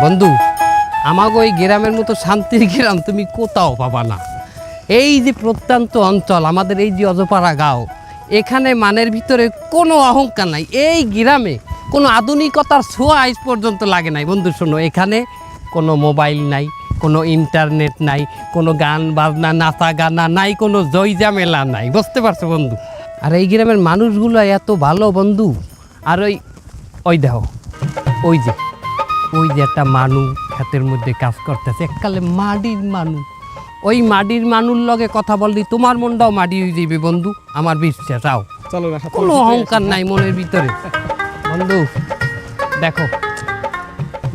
বন্ধু, আমাকে ওই গ্রামের মতো শান্তির গ্রাম তুমি কোথাও পাবা না। এই যে প্রত্যন্ত অঞ্চল, আমাদের এই যে অজপাড়া গাঁও, এখানে মানের ভিতরে কোনো অহংকার নাই। এই গ্রামে কোনো আধুনিকতার ছোঁয়া আজ পর্যন্ত লাগে নাই। বন্ধু শোনো, এখানে কোনো মোবাইল নাই, কোনো ইন্টারনেট নাই, কোনো গান বাজনা নাচা গানা নাই, কোনো জয়জামেলা নাই। বুঝতে পারছো বন্ধু? আর এই গ্রামের মানুষগুলো এত ভালো বন্ধু। আর ওই দেখো, ওই যে একটা মানুষ ক্ষেতের মধ্যে কাজ করতেছে, এককালে মাটির মানুষ। ওই মাটির মানুষ লগে কথা বললি তোমার মনটাও মাটি হয়ে যাবে বন্ধু, আমার বিশ্বাস। আও, কোনো অহংকার নাই মনের ভিতরে। বন্ধু দেখো,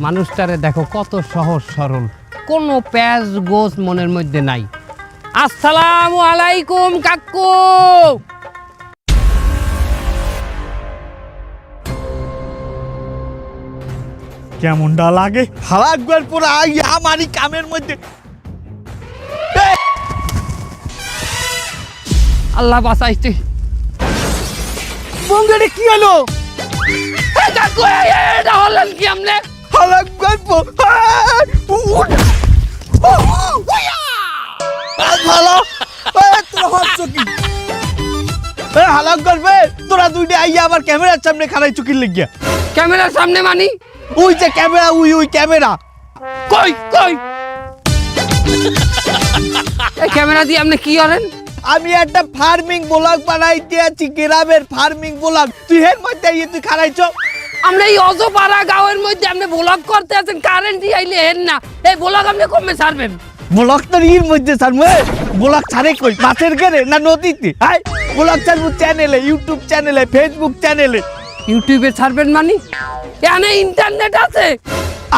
মানুষটারে দেখো কত সহজ সরল, কোনো প্যাঁচ গোছ মনের মধ্যে নাই। আসসালামু আলাইকুম কাকু। কেমনটা লাগে হালাকবার পুরো আমারই কামের মধ্যে। আল্লাহ বাঁচাইছে। বন্ধু এটা কি হলো? কাকু এটা হলেন কি আমনে? হালাকবার ভালো তোরা হচ্ছ কি? হালাক করবে তোরা দুইটা আইয়া আবার ক্যামেরার সামনে খারাই চুকির লেগিয়া। ক্যামেরার সামনে মানি? ওই যে ক্যামেরা, ওই ক্যামেরা। কই কই এই ক্যামেরা দিয়ে আপনি কি করেন? আমি একটা ফার্মিং ব্লগ বানাইতে আছি, গ্রামের ফার্মিং ব্লগ। তুই এর মধ্যে তুই খারাইছ? আমরা এই অজপাড়া গাঁয়ের মধ্যে আপনি ব্লগ করতে আছেন, কারেন্ট আইলে হেন না। এই ব্লগ আপনি কমে ছাড়বেন? ব্লগ তো এর মধ্যে ছাড়বো। ব্লগ ছাড়ে কই? মাছের ঘেরে না নদীতে? হাই, ব্লগ ছাড়বো চ্যানেলে, ইউটিউব চ্যানেলে, ফেসবুক চ্যানেলে। ইউটিউবে ছাড়বেন মানি? এখানে ইন্টারনেট আছে?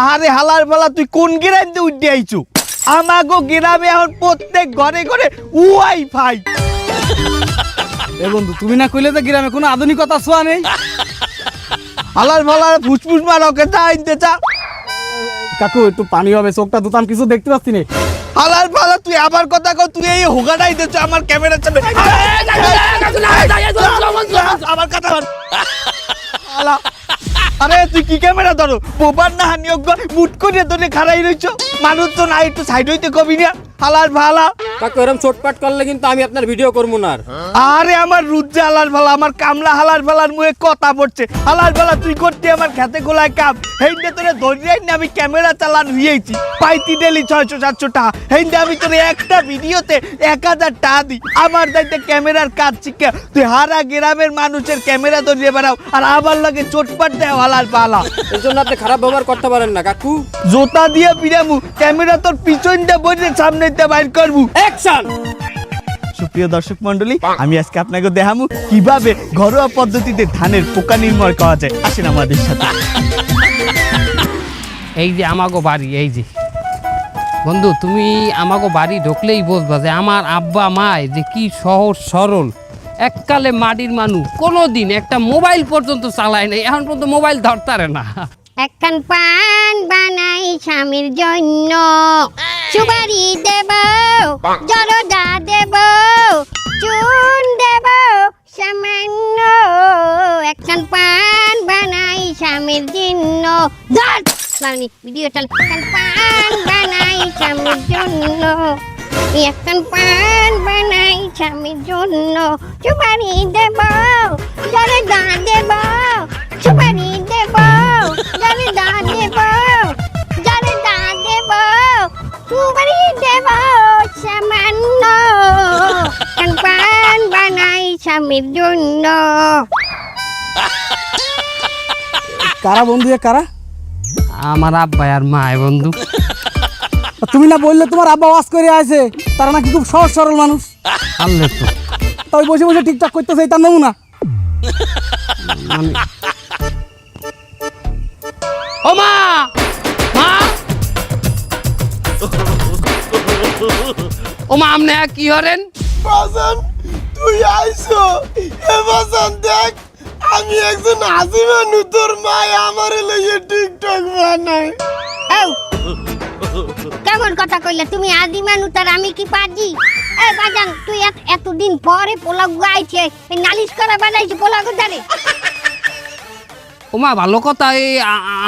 আরে হালার বেলা তুই কোন গ্রামে উঠে আইছো? আমাগো গ্রামে এখন প্রত্যেক ঘরে ঘরে ওয়াইফাই। এ বন্ধু, তুমি না কইলে যে গ্রামে কোনো আধুনিকতা ছোঁয়া নেই? হালার বেলা ফুসফুস মারকে চা আনতে চা। কাকু একটু পানি হবে, চোখটা দুতাম কিছু দেখতে পাচ্ছি না। হালার বেলা তুই আবার কথা কও, তুই এই হোগাটাই দিচ্ছ আমার ক্যামেরার সামনে। আমার কথা বল। হালা, আরে তুই কি ক্যামেরা ধরো? বোবার না হানিয়োগ্য মুট করে ধরে খাড়াই রইছো। মানুষ তো নাই, একটু সাইড হইতে কবি না। হালার ভালা কাকু এরকম চোটপাট করলে কিন্তু আমি আপনার ভিডিও করবো না। আরে আমার রুজ্জা হালার ভালা, আমার কামলা হালার ভালার মুখে কথা পড়ছে। হালার ভালা তুই করতে আমার খেতে গোলায় কাম। হেইন্দে তোরে ধরিয়াই না আমি ক্যামেরা চালান হইয়েছি, পাইতি ডেলি 600-700 টাকা। হেইন্দে আমি তোরে একটা ভিডিওতে 1000 টাকা দিই। আমার দাইতে ক্যামেরার কাজ শিখে তুই হারা গ্রামের মানুষের ক্যামেরা ধরিয়ে বেড়াও, আর আবার লাগে চোটপাট দেয় হালার ভালা। এর জন্য আপনি খারাপ ব্যবহার করতে পারেন না কাকু। জোতা দিয়ে পিরামু, ক্যামেরা তোর পিছনটা বসে সামনে দিয়ে বাইর করবো। অ্যাকশন! সুপ্রিয় দর্শক মন্ডলী, আমি আজকে আপনাকে দেখাবো কিভাবে ঘরোয়া পদ্ধতিতে ধানের পোকা নির্মূল করা যায়। আসেন আমাদের সাথে। এই যে আমাগো বাড়ি, এই যে বন্ধু, তুমি আমাগো বাড়ি ঢুকলেই বুঝবা যে আমার আব্বা মায় যে কি সহজ সরল, এককালে মাটির মানুষ, কোনোদিন একটা মোবাইল পর্যন্ত চালায় নাই, এখন পর্যন্ত মোবাইল ধরতারে না। একখান পান বানাই স্বামীর জন্য, সুপারি দেব, জরদা দেব, চুন দেব সামান্য। একখান পান বানাই স্বামীর জন্য। ধর ভিডিও চাল। একখান পান বানাই স্বামীর জন্য, একখান পান বানাই স্বামীর জন্য, সুপারি দেব, জরদা দেব, সুপারি দেব, জরদা দেব, জরদা দেব, সুপারি দেব সামান্য। একখান পান বানাই স্বামীর জন্য। কারা বন্ধু? কারা? আমার আব্বা আর মায় বন্ধু। তুমি না বললে তোমার আব্বা ওয়াজ করে আছে, তারা নাকি খুব সহজ সরল মানুষ। আল্লাহ তো তাই বসে বসে টিকটক করতেছে, তার নমুনা। ও মা, মা, ও মা, আপনি কি হরেন? বাজান তুই আইছো? এ বাজান দেখ, আমি একজন আজিমা নুতর মায় আমার লইয়ে টিকটক বানাই। কেমন কথা কইলা তুমি? আদি মানুষ আর আমি কি পাজি? বাজান তুই এতদিন পরে পোলাও গাইছে, নালিশ করা বানাইছে পোলাও জানে। ওমা ভালো কথা। এই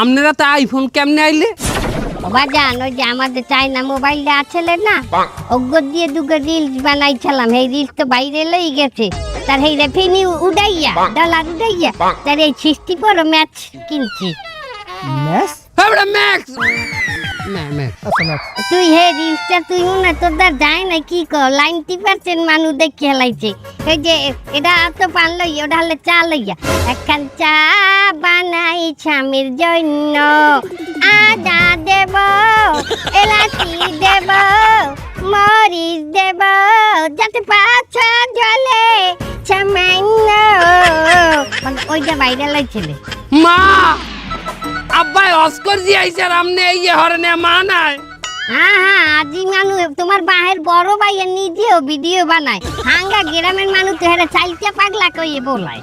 আপনারা তো আইফোন কেমনে আইলে? বাজান ওই যে আমাদের চাইনা মোবাইলটা আছে না ওগো দিয়ে দুগো রিলস বানাইছিলাম এই রিলস তো বাইরে লই গেছে তার এই রেভিনিউ উড়াইয়া ডলার উড়াইয়া তার এই 64 ম্যাচ কিনছি ম্যাচ আমরা ম্যাক্স ম্যাক্স আচ্ছা ম্যাচ তুই হে রিলসটা তুই মনে তোর দ্বার যায় না কি কর 90% মানুষ দেখে হেলাইছে এই যে এটা তো পান লই ওটা হলে চা লইয়া একখান চা বানাই স্বামীর জন্য আদা দেব এলাচি দেব মরিচ দেব যাতে পাছা জলে সামান্য ওইটা বাইরে লাইছিলে মা আব্বাই অস্কর জি আইছে আর আমনে এই হরনে মা নাই হ্যাঁ আজি মানুষ তোমার বাহের বড় ভাইয়ের নিজেও ভিডিও বানায় হাঙ্গা গ্রামের মানুষ তো হেরে চাইতে পাগলা কইয়ে বলায়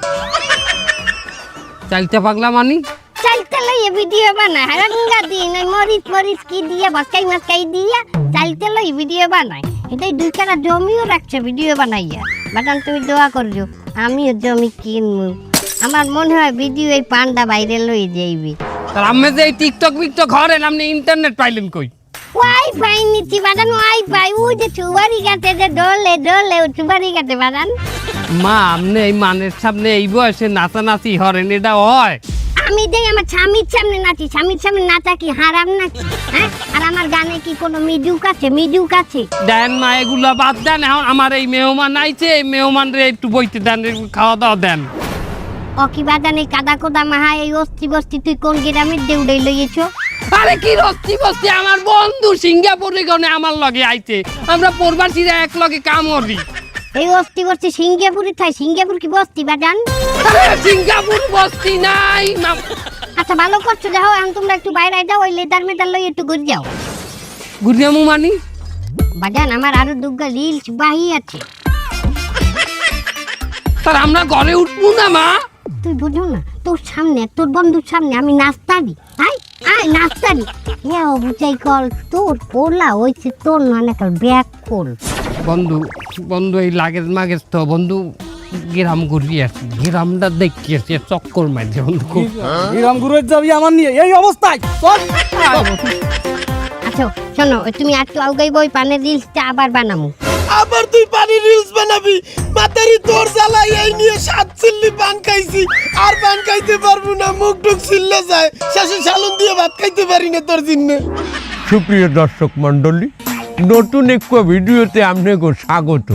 চালতে পাগলা মানি চাইতে লইয়ে ভিডিও বানায় হাঙ্গা দিন ওই মরিচ কি দিয়ে মাছকাই দিয়া চাইতে লই ভিডিও বানায় এটাই 2 কাটা জমিও রাখছে ভিডিও বানাইয়া বাটান তুমি দোয়া করছো আমিও জমি কিনবো আমার মনে হয় ভিডিও এই পান্ডা বাইরে লই যাইবি তার আম্মে যে টিকটক বিকটক হরেন আপনি ইন্টারনেট পাইলেন কই ওয়াইফাই নিচ্ছি বাদান ওয়াইফাই ওই যে চুবারি গাতে যে ডলে চুবারি গাতে বাদান মা আপনি এই মানের সামনে এই বয়সে নাচানাচি হরেন এটা হয় আমি দেই আমার স্বামীর সামনে নাচি স্বামীর সামনে নাচা কি হারাম নাকি হ্যাঁ আর আমার গানে কি কোনো মিউজিক আছে দেন মা এগুলো বাদ দেন এখন আমার এই মেহমান আইছে এই মেহমান রে একটু বইতে দেন খাওয়া দাওয়া দেন ও কি বাদান এই কাদা কোদা মাহা এই অস্থি বস্তি তুই কোন গ্রামের দেউড়াই লইয়েছো আরে কি রস্তি বস্তি আমার বন্ধু সিঙ্গাপুরে গনে আমার লগে আইছে আমরা প্রবাসীরা এক লগে কাম করি এই অস্থি বস্তি সিঙ্গাপুরে থাই সিঙ্গাপুর কি বস্তি বাদান আরে সিঙ্গাপুর বস্তি নাই আচ্ছা ভালো করছো দেখো এখন তোমরা একটু বাইরে যাও ওই লেদার মেদার লই একটু ঘুরে যাও গুরিয়ামু মানি বাদান আমার আরো দুগা রিলস বাহি আছে তার আমরা ঘরে উঠবো না মা তুই বুঝো না তোর সামনে তোর বন্ধুর সামনে আমি নাস্তারি আয় নাস্তারি ও বুঝাই কল তোর পোলা হইছে তোর মানে কল ব্যাক কল বন্ধু এই লাগেজ মাগেজ তো বন্ধু গ্রাম ঘুরিয়ে আসি গ্রামটা দেখিয়েছি চক্কর মারছে বন্ধু গ্রাম ঘুরে যাবি আমার নিয়ে এই অবস্থায় চল আচ্ছা শোনো তুমি একটু আউগাই বই পানের রিলসটা আবার বানামু আবার তুই পানি রিলস বানাবি মাতারি তোর জ্বালাই এই নিয়ে 7 চিল্লি পান খাইছি আর পান খাইতে পারবো না মুখ টুক ছিল্লে যায় শেষে সালুন দিয়ে ভাত খাইতে পারি না তোর জন্য সুপ্রিয় দর্শক মণ্ডলী নতুন এক ভিডিওতে আপনাকে স্বাগত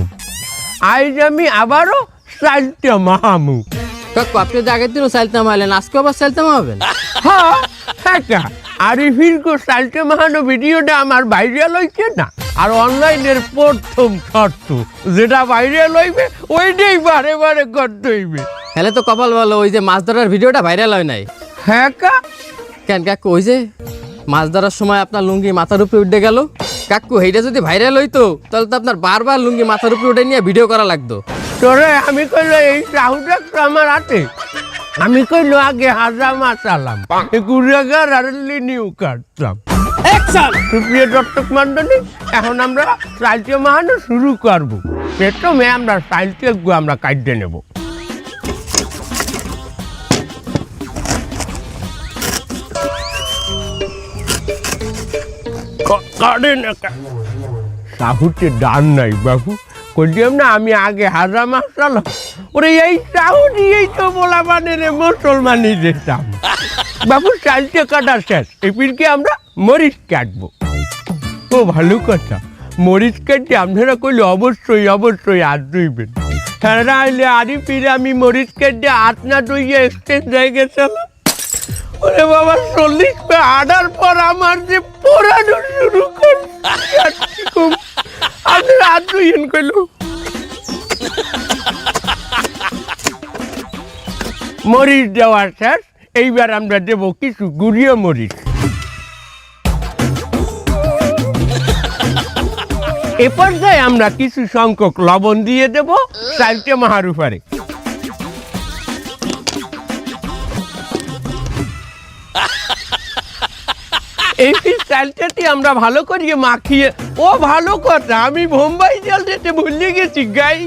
আজ আমি আবারও সাইলটা মাহামু কাকু আপনি তো আগের দিনও সাইলতাম আইলেন আজকে আবার সাইলতাম হবেন হ্যাঁ হ্যাঁ আরিফিন কো সাইলটা মাহানো ভিডিওটা আমার ভাইরাল হইছে না আর অনলাইনের প্রথম শর্ত যেটা ভাইরাল হইবে ওইটাই বারে বারে করতে হইবে হেলে তো কপাল ভালো ওই যে মাছ ধরার ভিডিওটা ভাইরাল হয় নাই হ্যাঁ কা কেন কাকু ওই যে মাছ ধরার সময় আপনার লুঙ্গি মাথার উপরে উঠে গেল কাকু এইটা যদি ভাইরাল হইতো তাহলে তো আপনার বারবার লুঙ্গি মাথার উপরে উঠে নিয়ে ভিডিও করা লাগতো তোরে আমি কইলো এই সাহুটা তো আমার হাতে আমি কইলো আগে হাজা মাছ আলাম গুড়াগার আর লিনিউ কাটতাম সুপ্রিয় দর্শক মণ্ডলী এখন আমরা সাইলটা মাহানো শুরু করবো প্রথমে আমরা সাইলটা আমরা কাটতে নেব সাহুতে ডান নাই বাবু কইলাম না আমি আগে হাজা মাছ চালাম ওরে এই সাহু দিয়েই তো বলা মানে রে মুসলমানি যেতাম বাবু সাইলটা কাটা শেষ এপিনকে আমরা মরিচ কাটবো ও ভালো কথা মরিচ কাটতে আপনারা কইলে অবশ্যই হাত ধুইবেন হ্যাঁ আইলে আরি ফিরে আমি মরিচ কাটতে হাত না ধুইয়ে এক্সচেঞ্জ হয়ে গেছিলাম ওরে বাবা 40 পে আডার পর আমার যে পোড়ানো শুরু করছে আমি হাত ধুইয়েন কইলো মরিচ দেওয়ার শেষ এইবার আমরা দেবো কিছু গুঁড়িয়ে মরিচ এ পর্যায়ে আমরা কিছু সংখ্যক লবণ দিয়ে দেব সাইলটা মাহার উপরে এই চালটাটি আমরা ভালো করিয়ে মাখিয়ে ও ভালো কথা আমি বোম্বাই জাল দিতে ভুলে গেছি গাই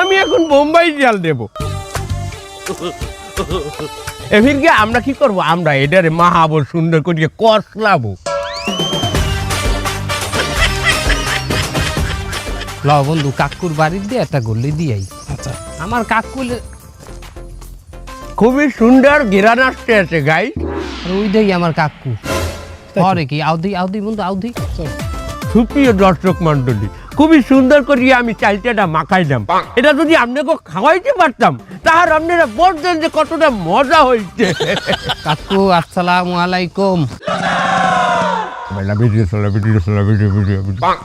আমি এখন বোম্বাই জাল দেব এফিরকে আমরা কি করব আমরা এটারে মাহাবো সুন্দর করিয়ে কষলাবো ল বন্ধু কাকুর বাড়ির দিয়ে একটা গল্লি দিয়াই। আচ্ছা আমার কাকু খুবই সুন্দর ঘেরান আসতে আছে গাই। আর ওই দেই আমার কাকু পরে কি আউদি বন্ধু আউদি। সুপ্রিয় দর্শক মন্ডলী, খুবই সুন্দর করিয়া আমি চালটাটা মাখাইলাম। এটা যদি আপনাকে খাওয়াইতে পারতাম তাহলে আপনারা বলতেন যে কতটা মজা হয়েছে। কাকু আসসালামু আলাইকুম।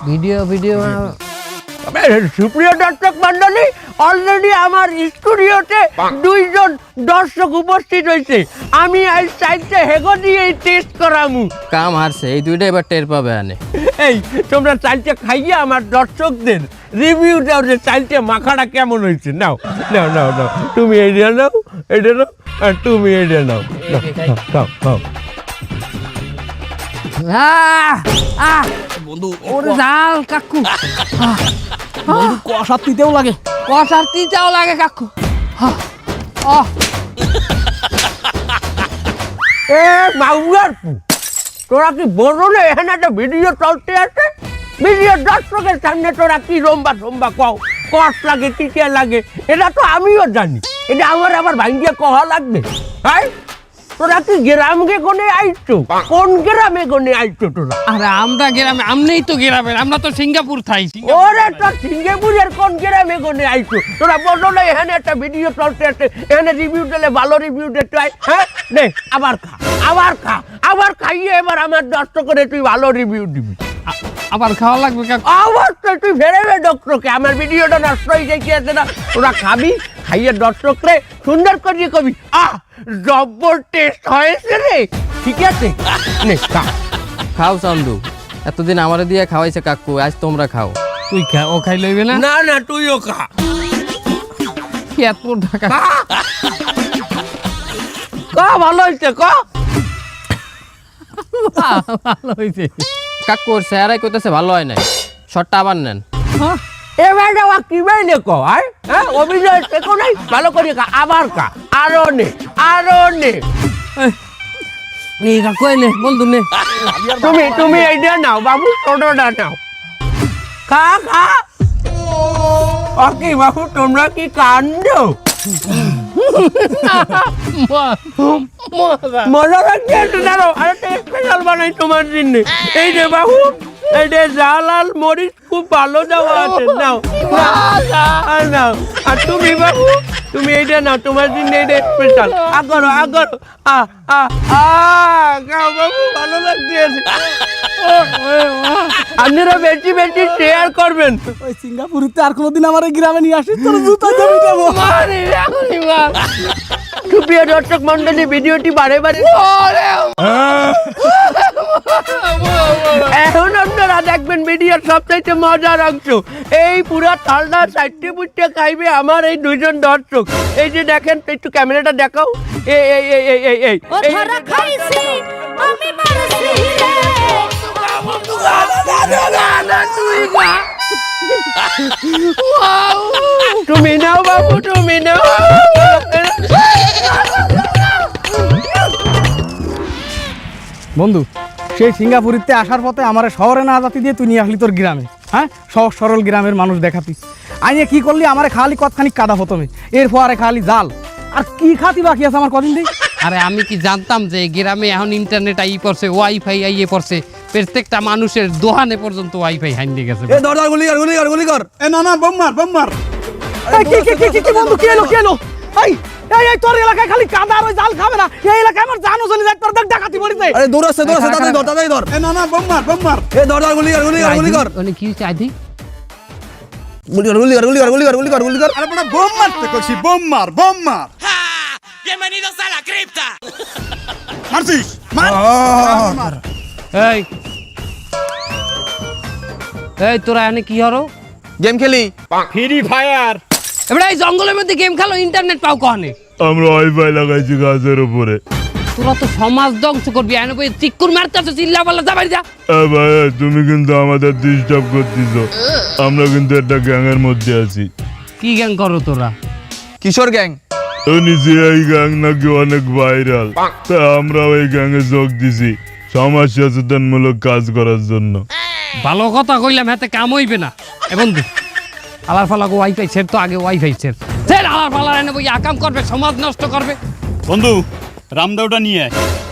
ভিডিও সুপ্রিয় দর্শক মন্ডলী, অলরেডি আমার স্টুডিওতে 2 জন দর্শক উপস্থিত হয়েছে। আমি আজ চাইতে হেগো দিয়ে টেস্ট করামু। কাম হারছে, এই দুইটা এবার টের পাবে আনে। এই তোমরা চালটা খাইয়া আমার দর্শকদের রিভিউ দাও যে চালটা মাখাটা কেমন হয়েছে। নাও নাও নাও নাও, তুমি এটা নাও, এটা নাও, আর তুমি এটা নাও। খাও খাও। বন্ধু ওরে জাল কাকু কষা তিতেও লাগে। কষার তিতাও লাগে কাকু। এ মাউয়ার পু, তোরা কি বলো না এখানে একটা ভিডিও চলতে আছে? ভিডিও দর্শকের সামনে তোরা কি রম্বা কও, কষ্ট লাগে, টিকে লাগে, এটা তো আমিও জানি। এটা আমার আবার ভাঙ্গিয়ে কহা লাগবে? হ্যাঁ, তোরা কি গ্রামকে কোনে আইছো? কোন গ্রামে কোনে আইছো তোরা? আরে আমরা গ্রামে, আমনেই তো গ্রামের, আমরা তো সিঙ্গাপুর থাই। ওরে তোর সিঙ্গাপুরের কোন গ্রামে কোনে আইছো? তোরা বলো না এখানে একটা ভিডিও চলতে আছে, এখানে রিভিউ দিলে ভালো রিভিউ দিতে হয়। হ্যাঁ নে, আবার খাইয়ে এবার আমার দর্শকের তুই ভালো রিভিউ দিবি। আবার খাওয়া লাগবে কাকু। অবশ্যই তুই ফেরাবে ডক্টরকে, আমার ভিডিওটা নষ্ট হয়ে যাইছে না। তোরা খাবি, খাইয়ে দর্শকরে সুন্দর করে কবি জব্বর টেস্ট হয়েছে রে। ঠিক আছে, নে খা। খাও চান্দু, এতদিন আমারে দিয়ে খাওয়াইছে কাকু, আজ তোমরা খাও। তুই খা, ও খাই লইবে না। না না, তুইও খা। এত ঢাকা ভালো হয়েছে, ভালো হয়েছে। কাকুর চেহারাই কইতেছে ভালো হয় নাই, শটটা আবার নেন। এবার যাওয়া কি বাইলে কো? হ্যাঁ, অভিনয় শেখো নাই, ভালো করে খা, আবার খা, আরো নে। এই কাকু এনে বন্ধু নে। তুমি এইটা নাও বাবু, ছোটটা নাও, খা। ওকে বাবু, তোমরা কি কান্দো? মজা লাগছে একটু দাঁড়ো, আরেকটা স্পেশাল বানাই তোমার জন্য। এই যে বাবু, এই যে জাল আর মরিচ খুব ভালো দেওয়া আছে, নাও। আর তুমি বাবু, তুমি এইটা নাও, তোমার জন্য এইটা স্পেশাল। আগরো খাও বাবু, ভালো লাগছে। আপনারা বেশি শেয়ার করবেন। ওই সিঙ্গাপুরিতে আর কোনোদিন আমার এই গ্রামে নিয়ে আসিস, তোর জুতা দিয়ে পিটাবো। সুপ্রিয় দর্শক মন্ডলী, ভিডিওটি বারে এখন আপনারা দেখবেন ভিডিওর সবচাইতে মজার অংশ। এই পুরো থালটা চারটে পুটে খাইবে আমার এই 2 জন দর্শক। এই যে দেখেন, একটু ক্যামেরাটা দেখাও। এই তুমি নাও বাবু, তুমি নাও। বন্ধু, সেই সিঙ্গাপুরিতে আসার পথে আমার শহরে না জাতি দিয়ে তুই নিয়ে আসলি তোর গ্রামে। হ্যাঁ, সহজ সরল গ্রামের মানুষ দেখাতি। আইনে কি করলি, আমার খালি কতখানি কাদা প্রথমে, এরপরে খালি জাল। আর কি খাতি বাকি আছে আমার কদিন দিই। আরে আমি কি জানতাম যে গ্রামে এখন ইন্টারনেট আই পড়ছে, ওয়াইফাই আইয়ে পড়ছে, প্রত্যেকটা মানুষের দোকানে পর্যন্ত ওয়াইফাই হাইন্দে গেছে। এ দরদার গুলি কর। এ না বোম মার। কি বন্ধু, কি এলো? এই তোর এলাকায় খালি কাদা আর ওই জাল খাবে না, এই এলাকায় আমার জানো চলে যায়, তোর দেখ ডাকাতি পড়িছে। আরে দৌড়াচ্ছে তাড়াতাড়ি ধর। এ না বোম মার। এ দরদার গুলি কর। মানে কি হচ্ছে আইদি? গুলি কর। আরে বড় বোম মারতে কইছি, বোম মার। Bienvenidos a la cripta. মারছিস? মার। এই তোরা এনে কি হরো? গেম খেলি। Free fire. এবারে এই জঙ্গলের মধ্যে গেম খেলো, ইন্টারনেট পাও কখনে? আমরা ওয়াইফাই লাগাইছি গাছের উপরে। তোরা তো সমাজ ধ্বংস করবি, এনে বই চিক্কুর মারতেছ, চিল্লা পাল্লা যাবাই যা। ভাই, তুমি কিন্তু আমাদের ডিস্টার্ব করতেছ। আমরা কিন্তু একটা গ্যাংয়ের মধ্যে আছি। কি গ্যাং করো তোরা? কিশোর গ্যাং। নিচে এই গ্যাং নাকি অনেক ভাইরাল, তা আমরা ওই গ্যাংয়ে যোগ দিছি। সমাজ সচেতনমূলক কাজ করার জন্য। ভালো কথা কইলাম, হাতে কাম হইবে না। এ বন্ধু, আলার ফালাকে ওয়াইফাই ছেড় তো, আগে ওয়াইফাই ছেড়। আলার ফালার এনে বই আকাম করবে, সমাজ নষ্ট করবে। বন্ধু রামদাওটা নিয়ে আয়।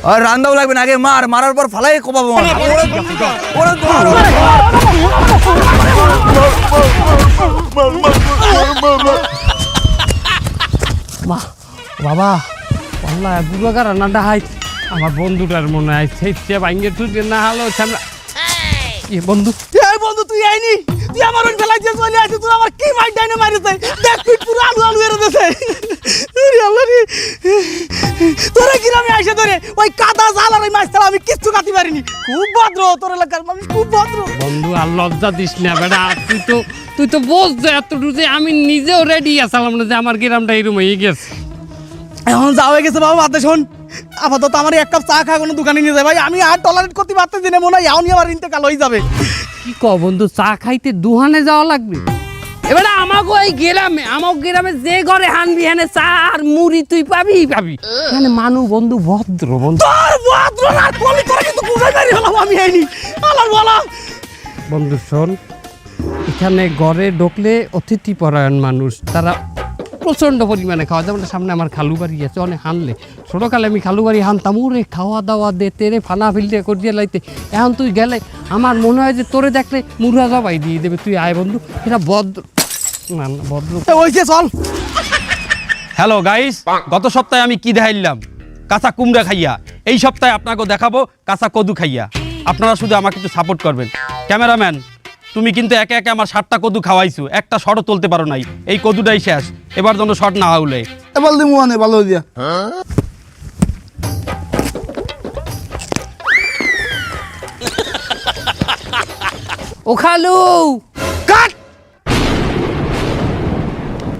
আর রান্দাও লাগবে না, আগে মারার পর ফালাই কোপাবো। মা বাবা আল্লাহ বুড়াগার রান্নাটা হাই আমার বন্ধুটার মনে হয় সেই ভাঙ্গে তুই না হলো আমরা বন্ধু। এই বন্ধু তুই আইনি, তুই আমার ওই ফেলাই দিয়ে চলে আসিস, তুই আমার কি মাইট ডাইনে মারিছে, দেখ তুই পুরো আলু আলু এর দেছে। আল্লাহ রে, তোরা গ্রামে আইসে ধরে ওই কাদা জাল আর ওই মাছ ছাড়া আমি কিচ্ছু কাটি পারিনি। খুব ভদ্র তোর এলাকার মানুষ, খুব ভদ্র। বন্ধু আর লজ্জা দিস না বেটা, তুই তো বোঝ যে এতটুকু যে আমি নিজেও রেডি আছিলাম না যে আমার গ্রামটা এরকম হয়ে গেছে। এখন যা হয়ে গেছে বাবা, হাতে শোন, আপাতত আমার এক কাপ চা খা কোনো দোকানে নিয়ে যায় ভাই, আমি আর টলারেট করতে পারতেছি না, মনে হয় এখনই আমার ইন্তেকাল হয়ে যাবে। কি ক বন্ধু, চা খাইতে দুহানে যাওয়া লাগবে? এবারে আমাকে এই গ্রামে, আমার গ্রামে যে ঘরে হানবি হানে চা আর মুড়ি তুই পাবি। মানে মানু বন্ধু ভদ্র বন্ধু। তোর ভদ্র না কলি করে কিন্তু বুঝাই পারি হলাম আমি আইনি। আলার বলাম বন্ধু শোন, এখানে ঘরে ঢুকলে অতিথি পরায়ণ মানুষ, তারা প্রচণ্ড পরিমাণে খাওয়া যাবে। সামনে আমার খালু বাড়ি আছে, অনেক হানলে ছোটোকালে আমি খালু বাড়ি হানতাম, ওরে খাওয়া দাওয়া দে তেরে ফানা ফিলতে করিয়ে লাইতে। এখন তুই গেলে আমার মনে হয় যে তোরে দেখলে মুড়া জবাই দিয়ে দেবে। তুই আয় বন্ধু, এটা ভদ্র না না ভদ্র। ওইছে চল। হ্যালো গাইস, গত সপ্তাহে আমি কি দেখাইলাম? কাঁচা কুমড়া খাইয়া। এই সপ্তাহে আপনাকে দেখাবো কাঁচা কদু খাইয়া। আপনারা শুধু আমাকে একটু সাপোর্ট করবেন। ক্যামেরাম্যান, তুমি কিন্তু একে একে আমার 7টা কদু খাওয়াইছো, একটা শটও তুলতে পারো নাই। এই কদুটাই শেষ, এবার যেন শট না হলে। এবার দিমু আনে ভালো দিয়া। ও খালু,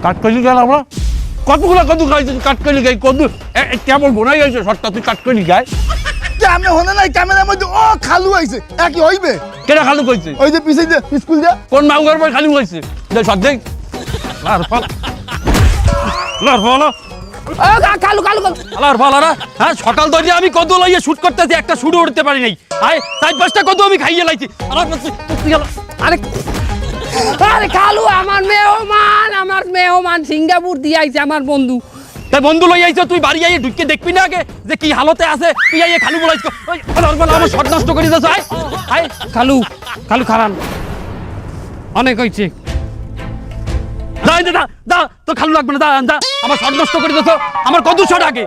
কাট কইলি গেল আমরা কতগুলো কদু খাইছিস, কাট কইলি গাই কদু কেমন বোনাই গেছে শটটা, তুই কাট কইলি গায়। আমি হনে নাই ক্যামেরার মধ্যে ও খালু আইছে, একই হইবে। কেটা খালু কইছে? ওই যে পিছে যে স্কুল যা কোন মাউগার বই খালু কইছে? সব দেখ লার ফল লার ফল খালু খালু আলার ফালারা। হ্যাঁ, সকাল ধরে আমি কদু লইয়ে শুট করতেছি, একটা শুটও উঠতে পারি নাই। আয় 4-5টা কদু আমি খাইয়ে লাইছি। আরে আরে খালু, আমার মেহমান সিঙ্গাপুর দিয়ে আইছে আমার বন্ধু। তাই বন্ধু লই আইছ, তুই বাড়ি আইয়ে ঢুকে দেখবি না আগে যে কি হালতে আছে? তুই আইয়ে খালু বলাইছ, আমার শট নষ্ট করে দিয়েছ। আয় আয় খালু খালু খারান অনেক হয়েছে। দা দা দা, তোর খালু লাগবে না, দা দা, আমার শট নষ্ট করে দিয়েছ। আমার কত শট আগে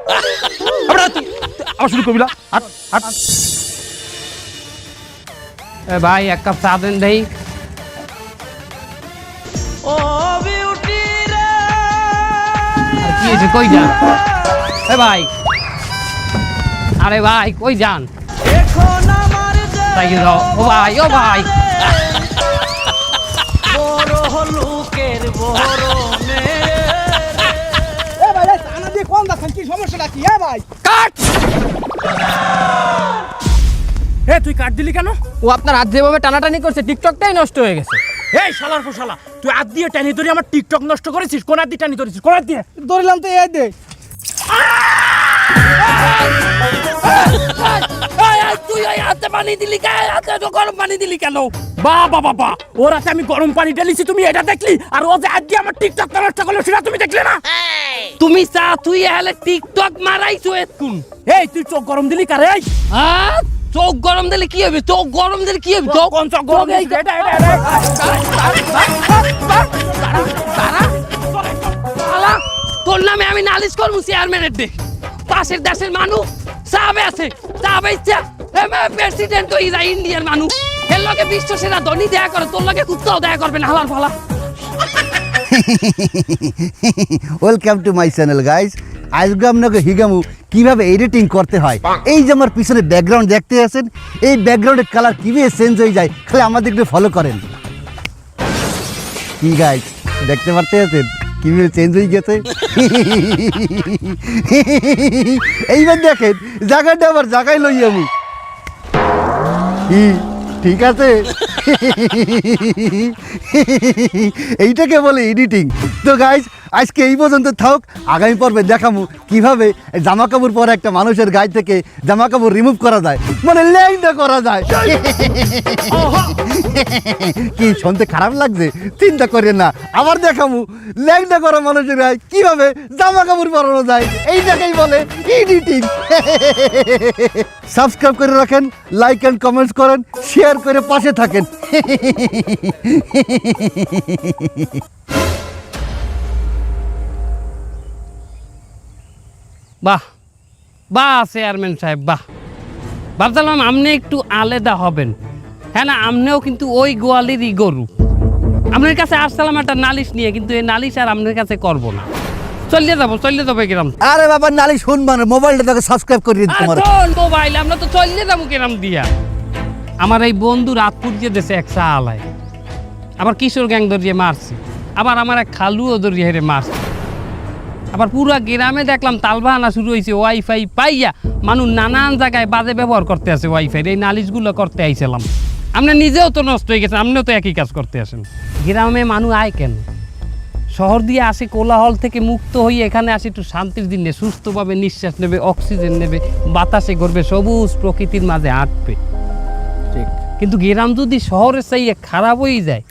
আবার শুরু করবি না। এ ভাই এক কাপ চা দেন দেই। আর কি হয়েছে, কই যান? এ ভাই, আরে ভাই কই যান? তাই যাও। ও ভাই, ও ভাই, এ ভাই এই আনা দিয়ে কোন দাছেন, কি সমস্যাটা কি? এ ভাই কাট। এ তুই কাট দিলি কেন? ও আপনার হাত যেভাবে টানাটানি করছে, টিকটকটাই নষ্ট হয়ে গেছে। এই শালার ফোশালা, তুই হাত দিয়ে টানি ধরে আমার টিকটক নষ্ট করেছিস। কোন হাত দিয়ে টানি ধরেছিস? কোন হাত দিয়ে? ধরলাম তো এই দে। তুই হাতে পানি দিলি কেন? হাতে তো গরম পানি দিলি কেন? বাবা বাবা, ওর হাতে আমি গরম পানি ঢেলেছি, তুমি এটা দেখলি? আর ও যে হাত দিয়ে আমার টিকটক নষ্ট করলো সেটা তুমি দেখলে না? তুমি চা তুই হলে টিকটক মারাইছো এতক্ষণ। এই তুই চোখ গরম দিলি কারে? এই হ্যাঁ, চোখ গরম দিলে কি হবে? চোখ গরম দিলে কি হবে? চোখ কোন চোখ গরম দিলি? এটা শালা, তোর নামে আমি নালিশ করবো চেয়ারম্যানের ডে। পাশের দেশের মানুষ চাবে আছে, চাবে ইচ্ছা প্রেসিডেন্ট হয়ে যায় ইন্ডিয়ার মানুষ। এর লগে বিশ্ব সেরা ধনী দেখা করে, তোর লগে কুত্তাও দেখা করবে না। হালার ফালা। Welcome to my channel guys. আজকে আপনাকে হিগামু কিভাবে এডিটিং করতে হয়। এই যে আমার পিছনে ব্যাকগ্রাউন্ড দেখতে আছেন, এই ব্যাকগ্রাউন্ডের কালার কিভাবে চেঞ্জ হয়ে যায়, খালি আমাদের একটু ফলো করেন। কি গাইস দেখতে পারতে আছেন কিভাবে চেঞ্জ হয়ে গেছে? এইবার দেখেন জায়গাটা আবার জায়গায় লই আমি। কি ঠিক আছে? এইটাকে বলে এডিটিং। তো গাইস আজকে এই পর্যন্ত থাক, আগামী পর্বে দেখাবো কিভাবে জামা কাপড় পরে একটা মানুষের গায়ে থেকে জামা কাপড় রিমুভ করা যায়, মানে ল্যাংটা করা যায়। কি শুনতে খারাপ লাগছে? চিন্তা করেন না, আবার দেখাবো ল্যাংটা করা মানুষের গায়ে কিভাবে জামা কাপড় পরানো যায়। এই জায়গায় বলে এডিটিং। সাবস্ক্রাইব করে রাখেন, লাইক এন্ড কমেন্টস করেন, শেয়ার করে পাশে থাকেন। বাহ বাহ চেয়ারম্যান সাহেব, বাহ ভাবছিলাম আপনি একটু আলাদা হবেন। হ্যাঁ না, আপনিও কিন্তু ওই গোয়ালেরই গরু। আপনার কাছে আসছিলাম একটা নালিশ নিয়ে, কিন্তু এই নালিশ আর আপনার কাছে করবো না। চলে যাবো কিরাম। আরে বাবা নালি শুনবা না, মোবাইলটা তোকে সাবস্ক্রাইব করে দিন তোমার। মোবাইল আমরা তো চলে যাবো কিরাম দিয়া। আমার এই বন্ধু রাত পুড়িয়ে দিয়েছে এক চা আলায়, আবার কিশোর গ্যাং ধরিয়ে মারছে, আবার আমার এক খালুও ধরিয়ে হেরে মারছে। আবার পুরা গ্রামে দেখলাম তালবাহানা শুরু হয়েছে ওয়াইফাই পাইয়া মানুষ নানান জায়গায় বাজে ব্যবহার করতে আছে ওয়াইফাই। এই নালিশগুলো করতে আইছিলাম। আপনি নিজেও তো নষ্ট হয়ে গেছেন, আপনিও তো একই কাজ করতে আসেন। গ্রামে মানুষ আয় কেন? শহর দিয়ে আসে কোলাহল থেকে মুক্ত হয়ে এখানে আসে একটু শান্তির দিনে, সুস্থভাবে নিঃশ্বাস নেবে, অক্সিজেন নেবে, বাতাসে ঘুরবে, সবুজ প্রকৃতির মাঝে হাঁটবে। ঠিক। কিন্তু গ্রাম যদি শহরের চাইয়ে খারাপ হয়ে যায়,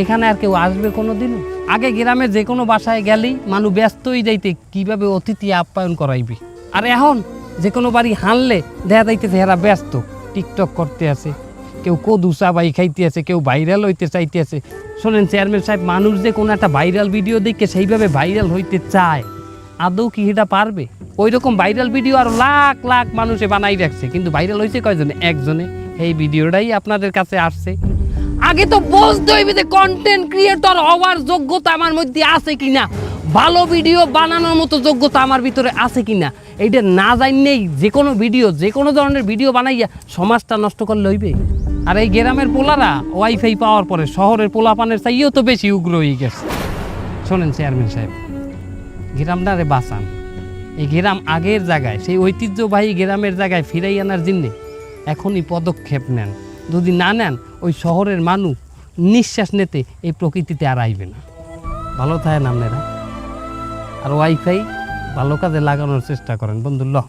এখানে আর কেউ আসবে কোনো দিন? আগে গ্রামে যে কোনো বাসায় গেলেই মানুষ ব্যস্ত হয়ে যাইতে কীভাবে অতিথি আপ্যায়ন করাইবে। আর এখন যে কোনো বাড়ি হানলে দেখা যাইতেছে এরা ব্যস্ত, টিকটক করতে আছে, কেউ কদু চাবাই খাইতে আছে, কেউ ভাইরাল হইতে চাইতে আছে। শোনেন চেয়ারম্যান সাহেব, মানুষ যে কোনো একটা ভাইরাল ভিডিও দেখে সেইভাবে ভাইরাল হইতে চায়, আদৌ কি এটা পারবে? ওই রকম ভাইরাল ভিডিও আর লাখ লাখ মানুষে বানাই রাখছে, কিন্তু ভাইরাল হয়েছে কয়জনে? একজনে। এই ভিডিওটাই আপনাদের কাছে আসছে। আগে তো বুঝতে হইবে যে কন্টেন্ট ক্রিয়েটর হওয়ার যোগ্যতা আমার মধ্যে আছে কিনা, ভালো ভিডিও বানানোর মতো যোগ্যতা আমার ভিতরে আছে কিনা। এইটা না জানলেই যে কোনো ভিডিও, যে কোনো ধরনের ভিডিও বানাইয়া সমাজটা নষ্ট করলে হইবে। আর এই গ্রামের পোলারা ওয়াইফাই পাওয়ার পরে শহরের পোলাপানের চাইও তো বেশি উগ্র হয়ে গেছে। শোনেন চেয়ারম্যান সাহেব, গ্রামটারে বাঁচান। এই গ্রাম আগের জায়গায়, সেই ঐতিহ্যবাহী গ্রামের জায়গায় ফিরাই আনার জন্যে এখনই পদক্ষেপ নেন। যদি না নেন, ওই শহরের মানুষ নিঃশ্বাস নিতে এই প্রকৃতিতে আর আইবে না। ভালো থাকেন আপনারা, আর ওয়াইফাই ভালো কাজে লাগানোর চেষ্টা করেন বন্ধুল্লাহ।